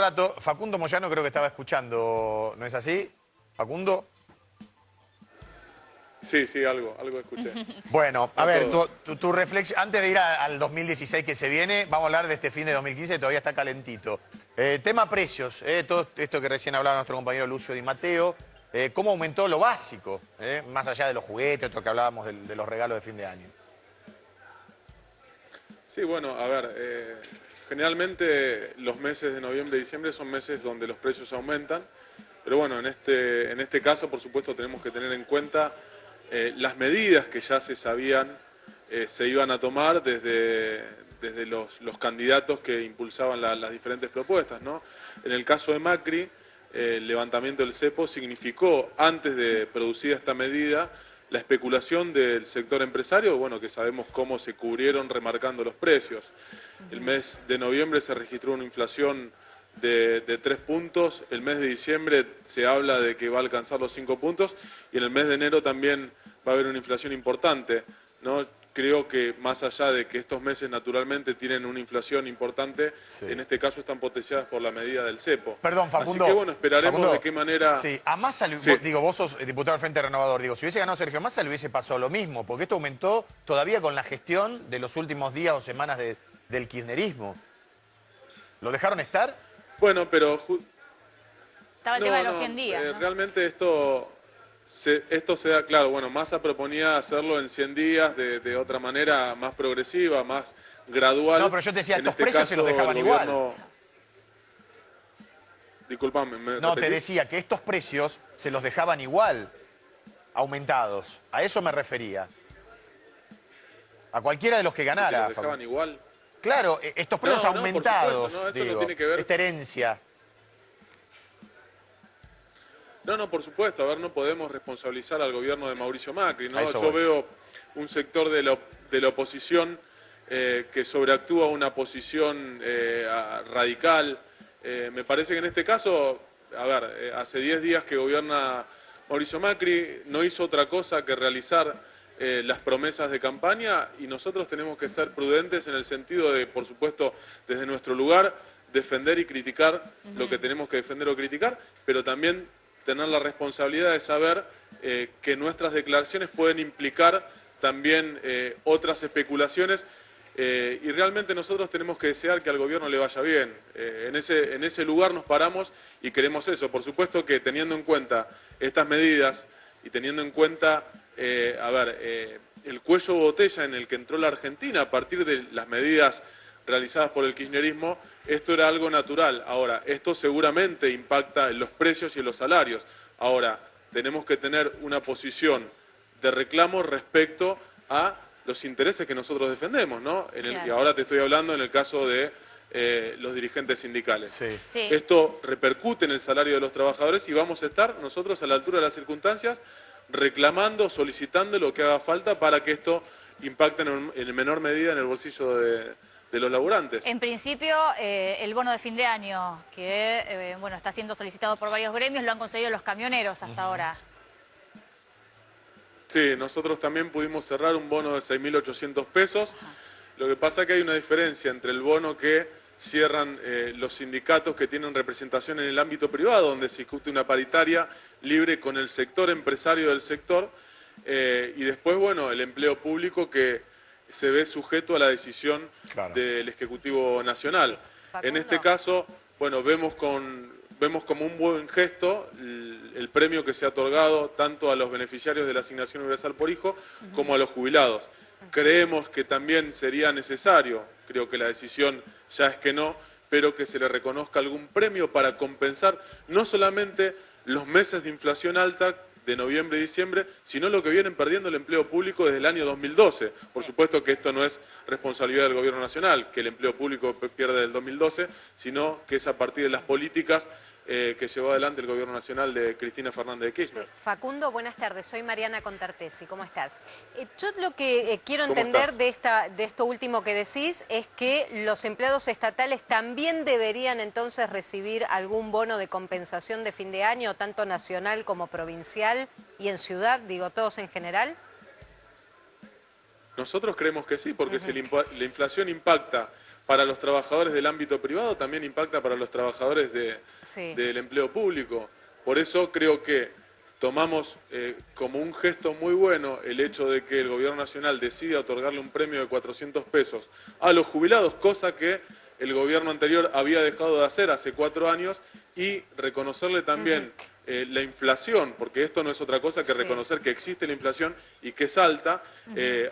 Rato, Facundo Moyano creo que estaba escuchando, ¿no es así? Facundo. Sí, algo escuché. Bueno, a No ver, todos. tu reflexión, antes de ir al 2016 que se viene, vamos a hablar de este fin de 2015, todavía está calentito. Tema precios, todo esto que recién hablaba nuestro compañero Lucio Di Matteo, ¿cómo aumentó lo básico? Más allá de los juguetes, esto que hablábamos de los regalos de fin de año. Sí, bueno, a ver, generalmente los meses de noviembre y diciembre son meses donde los precios aumentan, pero bueno, en este caso, por supuesto, tenemos que tener en cuenta las medidas que ya se sabían se iban a tomar desde los candidatos que impulsaban las diferentes propuestas, ¿no? En el caso de Macri, el levantamiento del cepo significó, antes de producir esta medida, la especulación del sector empresario, bueno, que sabemos cómo se cubrieron remarcando los precios. El mes de noviembre se registró una inflación de 3 puntos, el mes de diciembre se habla de que va a alcanzar los 5 puntos y en el mes de enero también va a haber una inflación importante, ¿no? Creo que más allá de que estos meses naturalmente tienen una inflación importante, Sí. en este caso están potenciadas por la medida del cepo. Perdón, Facundo. Así que bueno, esperaremos Facundo, de qué manera... Sí, a Massa, Sí. vos sos diputado del Frente Renovador, si hubiese ganado Sergio Massa le hubiese pasado lo mismo, porque esto aumentó todavía con la gestión de los últimos días o semanas del kirchnerismo. ¿Lo dejaron estar? Bueno, pero... Estaba el tema de los 100 días, ¿no? Realmente esto se da, claro, bueno, Massa proponía hacerlo en 100 días de otra manera más progresiva, más gradual. No, pero yo te decía, En estos este precios se los caso, dejaban el igual. gobierno... Disculpame, ¿me No, te repetís? decía que estos precios se los dejaban igual, aumentados. A eso me refería. A cualquiera de los que Sí, que ganara. los dejaban igual. Claro, estos precios No, por aumentados, supuesto, no, esto no digo, tiene que ver- esta herencia. No, por supuesto, a ver, no podemos responsabilizar al gobierno de Mauricio Macri, ¿no? A eso Yo voy. veo un sector de la oposición que sobreactúa una posición radical. Me parece que en este caso, a ver, hace 10 días que gobierna Mauricio Macri, no hizo otra cosa que realizar las promesas de campaña y nosotros tenemos que ser prudentes en el sentido de, por supuesto, desde nuestro lugar, defender y criticar lo que tenemos que defender o criticar, pero también tener la responsabilidad de saber que nuestras declaraciones pueden implicar también otras especulaciones y realmente nosotros tenemos que desear que al gobierno le vaya bien. En ese lugar nos paramos y queremos eso. Por supuesto que teniendo en cuenta estas medidas y teniendo en cuenta, el cuello de botella en el que entró la Argentina a partir de las medidas realizadas por el kirchnerismo, esto era algo natural. Ahora, esto seguramente impacta en los precios y en los salarios. Ahora, tenemos que tener una posición de reclamo respecto a los intereses que nosotros defendemos, ¿no? Claro. Y ahora te estoy hablando en el caso de los dirigentes sindicales. Sí. Sí. Esto repercute en el salario de los trabajadores y vamos a estar nosotros a la altura de las circunstancias reclamando, solicitando lo que haga falta para que esto impacte en menor medida en el bolsillo de los laburantes. En principio, el bono de fin de año, que bueno, está siendo solicitado por varios gremios, lo han conseguido los camioneros hasta ahora. Sí, nosotros también pudimos cerrar un bono de 6.800 pesos. Lo que pasa es que hay una diferencia entre el bono que cierran los sindicatos que tienen representación en el ámbito privado, donde se discute una paritaria libre con el sector empresario del sector, y después, bueno, el empleo público que se ve sujeto a la decisión Claro. del Ejecutivo Nacional. Facundo. En este caso, bueno, vemos como un buen gesto el premio que se ha otorgado tanto a los beneficiarios de la asignación universal por hijo como a los jubilados. Creemos que también sería necesario, creo que la decisión ya es que no, pero que se le reconozca algún premio para compensar no solamente los meses de inflación alta de noviembre y diciembre, sino lo que vienen perdiendo el empleo público desde el año 2012. Por supuesto que esto no es responsabilidad del Gobierno Nacional, que el empleo público pierde del 2012, sino que es a partir de las políticas que llevó adelante el Gobierno Nacional de Cristina Fernández de Kirchner. Facundo, buenas tardes. Soy Mariana Contartesi. ¿Cómo estás? Yo lo que quiero ¿Cómo entender estás? de esto último que decís es que los empleados estatales también deberían entonces recibir algún bono de compensación de fin de año, tanto nacional como provincial y en ciudad, digo, todos en general. Nosotros creemos que sí, porque si la inflación impacta para los trabajadores del ámbito privado, también impacta para los trabajadores del empleo público. Por eso creo que tomamos como un gesto muy bueno el hecho de que el Gobierno Nacional decida otorgarle un premio de 400 pesos a los jubilados, cosa que el gobierno anterior había dejado de hacer hace 4 años, y reconocerle también la inflación, porque esto no es otra cosa que reconocer que existe la inflación y que es alta,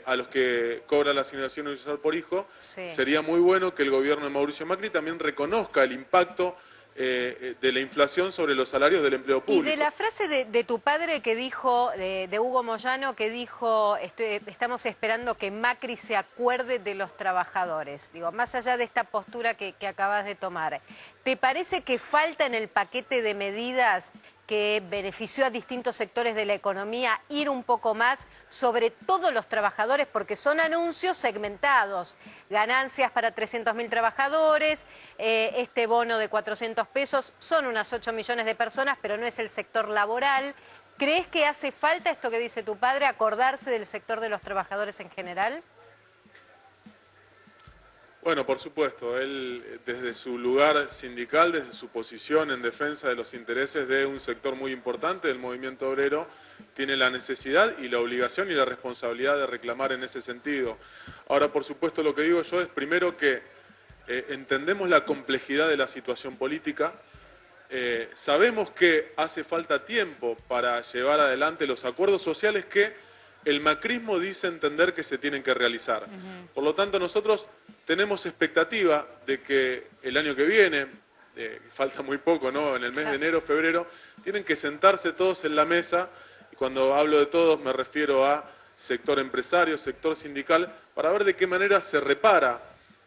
a los que cobran la asignación universal por hijo. Sería muy bueno que el gobierno de Mauricio Macri también reconozca el impacto de la inflación sobre los salarios del empleo público. Y de la frase de tu padre que dijo, de Hugo Moyano, que dijo, estamos esperando que Macri se acuerde de los trabajadores. Digo, más allá de esta postura que acabas de tomar, ¿te parece que falta en el paquete de medidas que benefició a distintos sectores de la economía ir un poco más sobre todos los trabajadores? Porque son anuncios segmentados, ganancias para 300.000 trabajadores, este bono de 400 pesos, son unas 8 millones de personas, pero no es el sector laboral. ¿Crees que hace falta esto que dice tu padre, acordarse del sector de los trabajadores en general? Bueno, por supuesto, él desde su lugar sindical, desde su posición en defensa de los intereses de un sector muy importante del movimiento obrero, tiene la necesidad y la obligación y la responsabilidad de reclamar en ese sentido. Ahora, por supuesto, lo que digo yo es primero que entendemos la complejidad de la situación política, sabemos que hace falta tiempo para llevar adelante los acuerdos sociales que el macrismo dice entender que se tienen que realizar. Por lo tanto, nosotros tenemos expectativa de que el año que viene, falta muy poco, ¿no? En el mes de enero, febrero, tienen que sentarse todos en la mesa, y cuando hablo de todos me refiero a sector empresario, sector sindical, para ver de qué manera se repara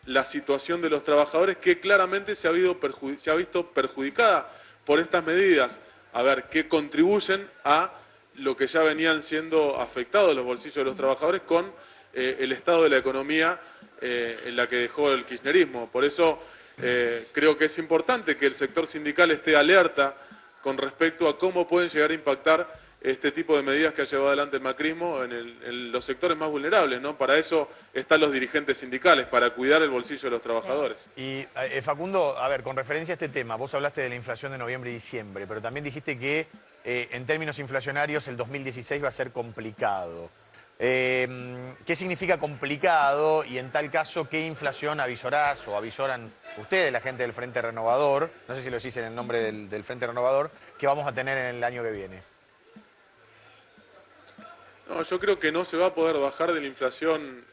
la situación de los trabajadores que claramente se ha visto perjudicada por estas medidas, a ver qué contribuyen a lo que ya venían siendo afectados los bolsillos de los trabajadores con el estado de la economía en la que dejó el kirchnerismo. Por eso creo que es importante que el sector sindical esté alerta con respecto a cómo pueden llegar a impactar este tipo de medidas que ha llevado adelante el macrismo en los sectores más vulnerables, ¿no? Para eso están los dirigentes sindicales, para cuidar el bolsillo de los trabajadores. Y Facundo, a ver, con referencia a este tema, vos hablaste de la inflación de noviembre y diciembre, pero también dijiste que en términos inflacionarios el 2016 va a ser complicado. ¿Qué significa complicado? Y en tal caso, ¿qué inflación avisorás o avisoran ustedes, la gente del Frente Renovador, no sé si lo decís en el nombre del Frente Renovador, que vamos a tener en el año que viene? No, yo creo que no se va a poder bajar de la inflación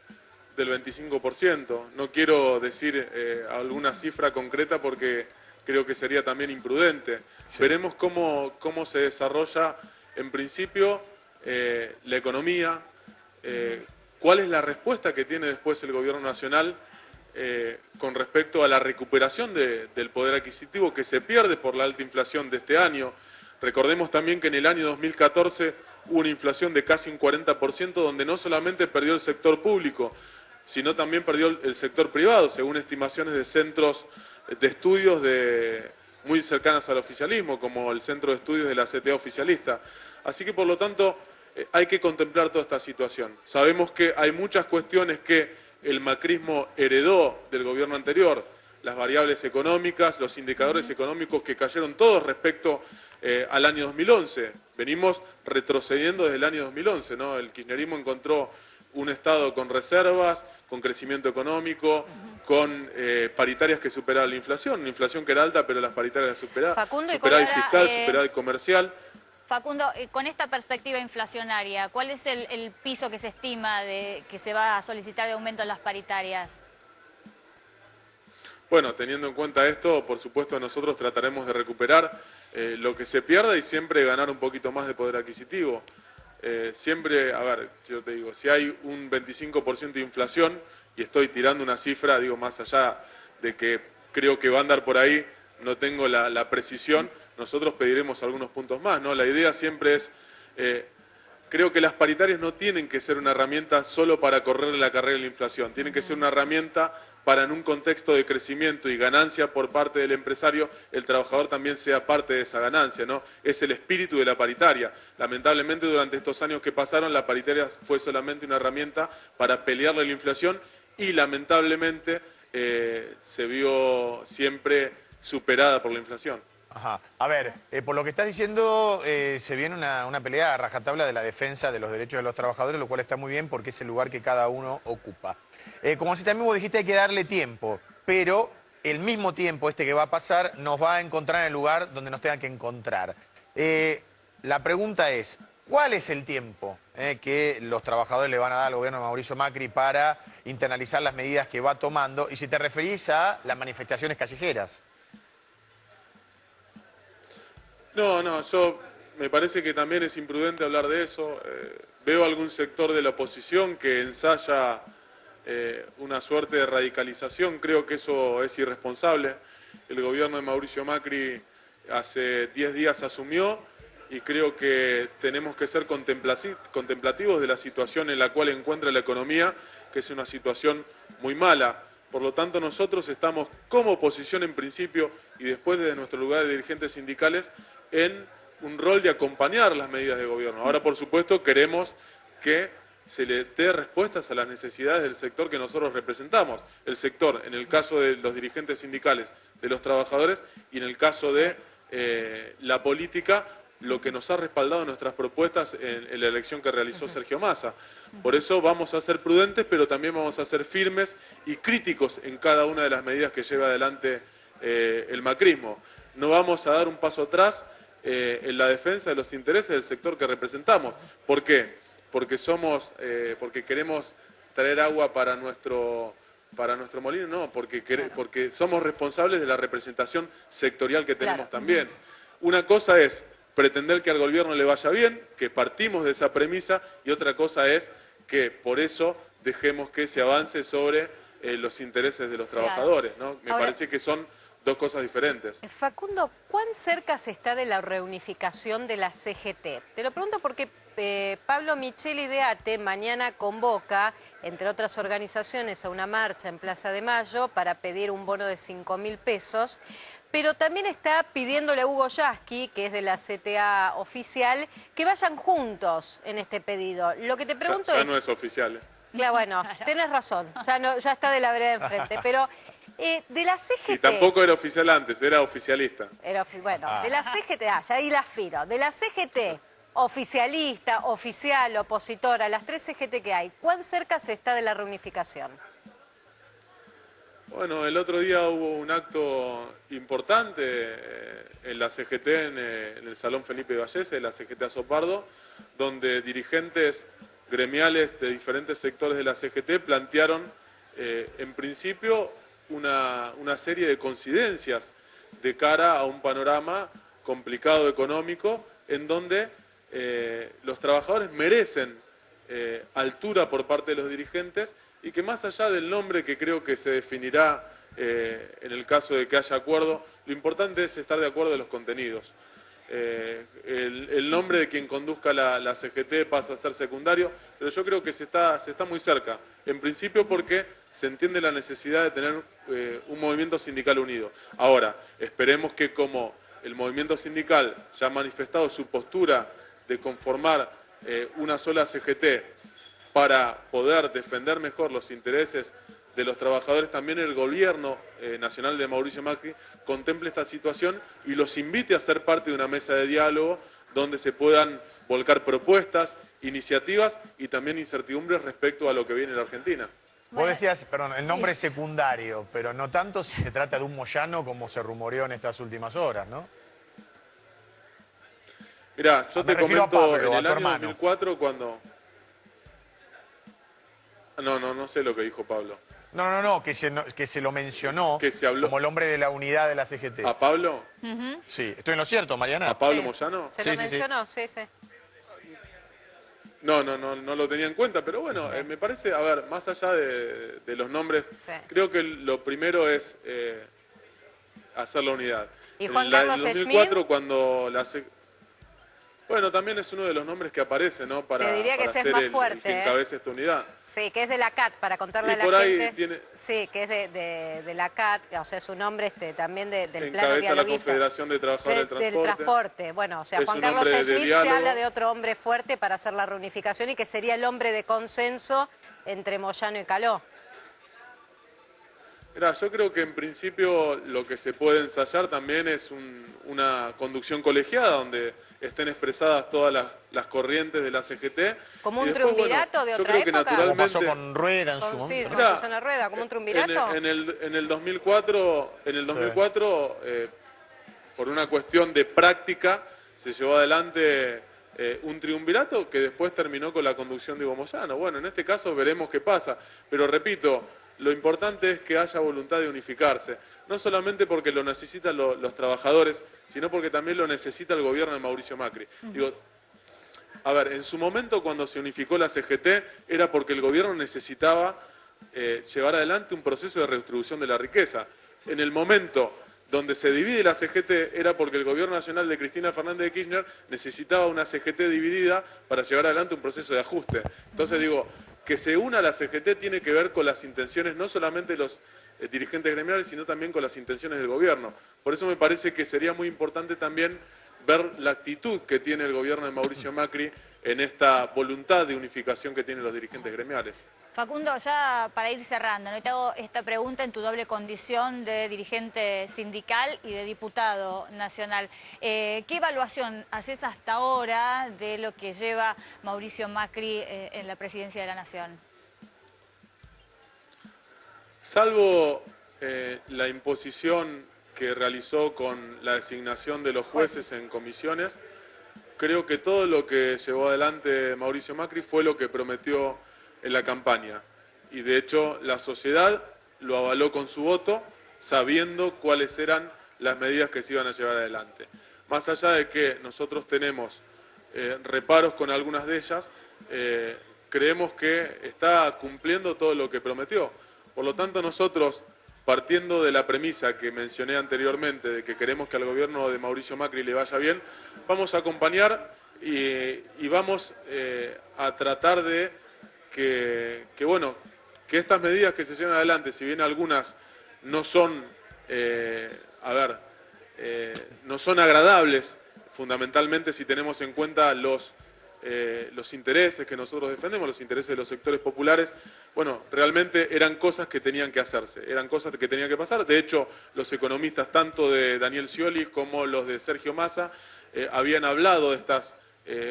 del 25%. No quiero decir alguna cifra concreta porque creo que sería también imprudente. Sí. Veremos cómo se desarrolla, en principio, la economía, cuál es la respuesta que tiene después el Gobierno Nacional con respecto a la recuperación del poder adquisitivo que se pierde por la alta inflación de este año. Recordemos también que en el año 2014 hubo una inflación de casi un 40%, donde no solamente perdió el sector público, sino también perdió el sector privado, según estimaciones de centros de estudios muy cercanas al oficialismo, como el Centro de Estudios de la CTA oficialista. Así que, por lo tanto, hay que contemplar toda esta situación. Sabemos que hay muchas cuestiones que el macrismo heredó del gobierno anterior, las variables económicas, los indicadores económicos que cayeron todos respecto al año 2011. Venimos retrocediendo desde el año 2011, ¿no? El kirchnerismo encontró un Estado con reservas, con crecimiento económico, con paritarias que superaban la inflación que era alta, pero las paritarias superaban, superaba el fiscal, superaba el comercial. Facundo, con esta perspectiva inflacionaria, ¿cuál es el piso que se estima que se va a solicitar de aumento en las paritarias? Bueno, teniendo en cuenta esto, por supuesto nosotros trataremos de recuperar lo que se pierda y siempre ganar un poquito más de poder adquisitivo. Siempre, a ver, yo te digo, si hay un 25% de inflación, y estoy tirando una cifra, digo, más allá de que creo que va a andar por ahí, no tengo la precisión, nosotros pediremos algunos puntos más, ¿no? La idea siempre es, creo que las paritarias no tienen que ser una herramienta solo para correr la carrera de la inflación, tienen que ser una herramienta para, en un contexto de crecimiento y ganancia por parte del empresario, el trabajador también sea parte de esa ganancia, ¿no? Es el espíritu de la paritaria. Lamentablemente, durante estos años que pasaron, la paritaria fue solamente una herramienta para pelearle a la inflación y, lamentablemente, se vio siempre superada por la inflación. Ajá. A ver, por lo que estás diciendo, se viene una pelea a rajatabla de la defensa de los derechos de los trabajadores, lo cual está muy bien porque es el lugar que cada uno ocupa. Como si también vos dijiste, hay que darle tiempo, pero el mismo tiempo este que va a pasar nos va a encontrar en el lugar donde nos tenga que encontrar. La pregunta es, ¿cuál es el tiempo que los trabajadores le van a dar al gobierno de Mauricio Macri para internalizar las medidas que va tomando? Y si te referís a las manifestaciones callejeras. No, yo me parece que también es imprudente hablar de eso. Veo algún sector de la oposición que ensaya una suerte de radicalización. Creo que eso es irresponsable. El gobierno de Mauricio Macri hace 10 días asumió y creo que tenemos que ser contemplativos de la situación en la cual encuentra la economía, que es una situación muy mala. Por lo tanto, nosotros estamos como oposición en principio y después desde nuestro lugar de dirigentes sindicales en un rol de acompañar las medidas de gobierno. Ahora, por supuesto, queremos que se le dé respuestas a las necesidades del sector que nosotros representamos. El sector, en el caso de los dirigentes sindicales, de los trabajadores, y en el caso de la política, lo que nos ha respaldado nuestras propuestas en la elección que realizó Sergio Massa. Por eso vamos a ser prudentes, pero también vamos a ser firmes y críticos en cada una de las medidas que lleva adelante el macrismo. No vamos a dar un paso atrás en la defensa de los intereses del sector que representamos. ¿Por qué? Porque queremos traer agua para nuestro molino, no, porque somos responsables de la representación sectorial que tenemos también. Una cosa es pretender que al gobierno le vaya bien, que partimos de esa premisa, y otra cosa es que por eso dejemos que se avance sobre los intereses de los trabajadores, ¿no? Me parece que son dos cosas diferentes. Facundo, ¿cuán cerca se está de la reunificación de la CGT? Te lo pregunto porque Pablo Micheli de ATE mañana convoca, entre otras organizaciones, a una marcha en Plaza de Mayo para pedir un bono de 5.000 pesos, pero también está pidiéndole a Hugo Yasky, que es de la CTA oficial, que vayan juntos en este pedido. Lo que te pregunto ya no es oficial. Claro, bueno, tenés razón, ya está de la vereda enfrente, pero de la CGT... Y tampoco era oficial antes, era oficialista. Bueno, de la CGT, ya ahí la filo, de la CGT, oficialista, oficial, opositora, las tres CGT que hay, ¿cuán cerca se está de la reunificación? Bueno, el otro día hubo un acto importante en la CGT, en el Salón Felipe Vallese, la CGT Azopardo, donde dirigentes gremiales de diferentes sectores de la CGT plantearon, en principio, una serie de coincidencias de cara a un panorama complicado económico, en donde los trabajadores merecen altura por parte de los dirigentes, y que más allá del nombre que creo que se definirá en el caso de que haya acuerdo, lo importante es estar de acuerdo en los contenidos. El nombre de quien conduzca la CGT pasa a ser secundario, pero yo creo que se está muy cerca, en principio porque se entiende la necesidad de tener un movimiento sindical unido. Ahora, esperemos que como el movimiento sindical ya ha manifestado su postura de conformar una sola CGT, para poder defender mejor los intereses de los trabajadores, también el gobierno nacional de Mauricio Macri contemple esta situación y los invite a ser parte de una mesa de diálogo donde se puedan volcar propuestas, iniciativas y también incertidumbres respecto a lo que viene en la Argentina. Vos decías, perdón, el nombre es secundario, pero no tanto si se trata de un Moyano como se rumoreó en estas últimas horas, ¿no? Mirá, yo te comento Pablo, en el año 2004 cuando... No sé lo que dijo Pablo. No, que se lo mencionó que se habló... como el hombre de la unidad de la CGT. ¿A Pablo? Sí, ¿estoy en lo cierto, Mariana? ¿A Pablo Moyano? ¿Se lo mencionó? Sí. No lo tenía en cuenta, pero bueno, me parece, a ver, más allá de los nombres, creo que lo primero es hacer la unidad. ¿Y Juan Carlos en 2004, cuando la Bueno, también es uno de los nombres que aparece, ¿no? Te diría que ese es más fuerte, el que encabece esta unidad. Sí, que es de la CAT, para contarle a la gente. Sí, que es de la CAT, o sea, su nombre también del plano dialoguista. La Confederación de Trabajadores del Transporte. Bueno, o sea, Juan Carlos Smith se habla de otro hombre fuerte para hacer la reunificación y que sería el hombre de consenso entre Moyano y Caló. Mirá, yo creo que en principio lo que se puede ensayar también es una conducción colegiada donde estén expresadas todas las corrientes de la CGT. ¿Como Y un después, triunvirato de yo otra creo que época? Como naturalmente... pasó con Rueda en su Sí, momento. con Mirá, Susana Rueda, ¿como un triunvirato? En el 2004, por una cuestión de práctica, se llevó adelante un triunvirato que después terminó con la conducción de Evo Moyano. Bueno, en este caso veremos qué pasa, pero repito, lo importante es que haya voluntad de unificarse, no solamente porque lo necesitan los trabajadores, sino porque también lo necesita el gobierno de Mauricio Macri. Digo, a ver, en su momento cuando se unificó la CGT era porque el gobierno necesitaba llevar adelante un proceso de redistribución de la riqueza. En el momento donde se divide la CGT era porque el gobierno nacional de Cristina Fernández de Kirchner necesitaba una CGT dividida para llevar adelante un proceso de ajuste. Entonces digo, que se una la CGT tiene que ver con las intenciones no solamente de los dirigentes gremiales, sino también con las intenciones del gobierno. Por eso me parece que sería muy importante también ver la actitud que tiene el gobierno de Mauricio Macri en esta voluntad de unificación que tienen los dirigentes gremiales. Facundo, ya para ir cerrando, ¿no? Te hago esta pregunta en tu doble condición de dirigente sindical y de diputado nacional. ¿Qué evaluación haces hasta ahora de lo que lleva Mauricio Macri en la presidencia de la Nación? Salvo la imposición que realizó con la designación de los jueces en comisiones, creo que todo lo que llevó adelante Mauricio Macri fue lo que prometió en la campaña. Y de hecho la sociedad lo avaló con su voto, sabiendo cuáles eran las medidas que se iban a llevar adelante. Más allá de que nosotros tenemos reparos con algunas de ellas, creemos que está cumpliendo todo lo que prometió. Por lo tanto, nosotros, partiendo de la premisa que mencioné anteriormente, de que queremos que al gobierno de Mauricio Macri le vaya bien, vamos a acompañar y vamos a tratar de que estas medidas que se llevan adelante, si bien algunas no son, no son agradables, fundamentalmente si tenemos en cuenta los intereses que nosotros defendemos, los intereses de los sectores populares, bueno, realmente eran cosas que tenían que hacerse, eran cosas que tenían que pasar. De hecho, los economistas, tanto de Daniel Scioli como los de Sergio Massa, habían hablado de estas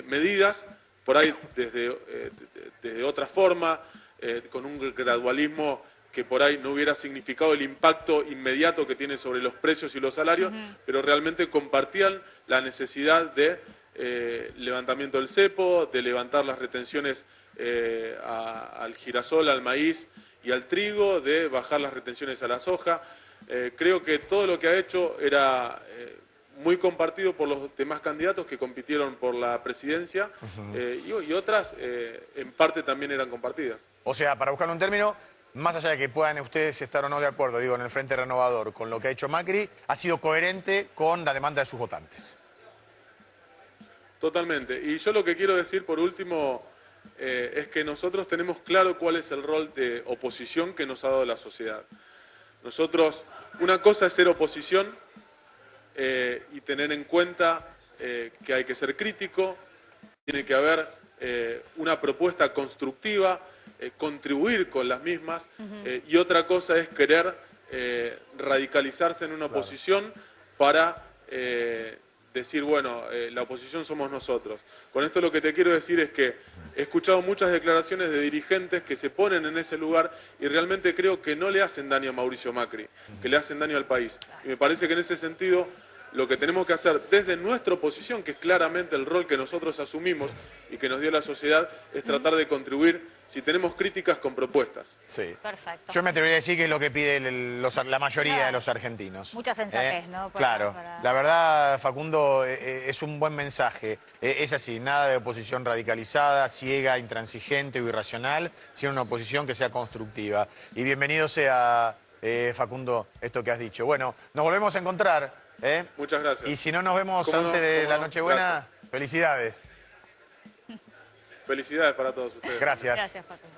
medidas, por ahí desde otra forma, con un gradualismo que por ahí no hubiera significado el impacto inmediato que tiene sobre los precios y los salarios, pero realmente compartían la necesidad de levantamiento del cepo, de levantar las retenciones al girasol, al maíz y al trigo, de bajar las retenciones a la soja. Creo que todo lo que ha hecho era muy compartido por los demás candidatos que compitieron por la presidencia y otras en parte también eran compartidas. O sea, para buscar un término, más allá de que puedan ustedes estar o no de acuerdo, digo, en el Frente Renovador, con lo que ha hecho Macri, ha sido coherente con la demanda de sus votantes. Totalmente. Y yo lo que quiero decir por último es que nosotros tenemos claro cuál es el rol de oposición que nos ha dado la sociedad. Nosotros, una cosa es ser oposición y tener en cuenta que hay que ser crítico, tiene que haber una propuesta constructiva, contribuir con las mismas, y otra cosa es querer radicalizarse en una oposición para decir, bueno, la oposición somos nosotros. Con esto lo que te quiero decir es que he escuchado muchas declaraciones de dirigentes que se ponen en ese lugar y realmente creo que no le hacen daño a Mauricio Macri, que le hacen daño al país. Y me parece que en ese sentido lo que tenemos que hacer desde nuestra oposición, que es claramente el rol que nosotros asumimos y que nos dio la sociedad, es tratar de contribuir, si tenemos críticas, con propuestas. Sí. Perfecto. Yo me atrevería a decir que es lo que pide la mayoría Claro. de los argentinos. Mucha sensatez, ¿no? Claro. La verdad, Facundo, es un buen mensaje. Es así, nada de oposición radicalizada, ciega, intransigente o irracional, sino una oposición que sea constructiva. Y bienvenido sea, Facundo, esto que has dicho. Bueno, nos volvemos a encontrar. Muchas gracias. Y si no nos vemos ¿Cómo no? antes de ¿Cómo la no? Nochebuena, Gracias. felicidades. Felicidades para todos ustedes. Gracias. Gracias, Facundo.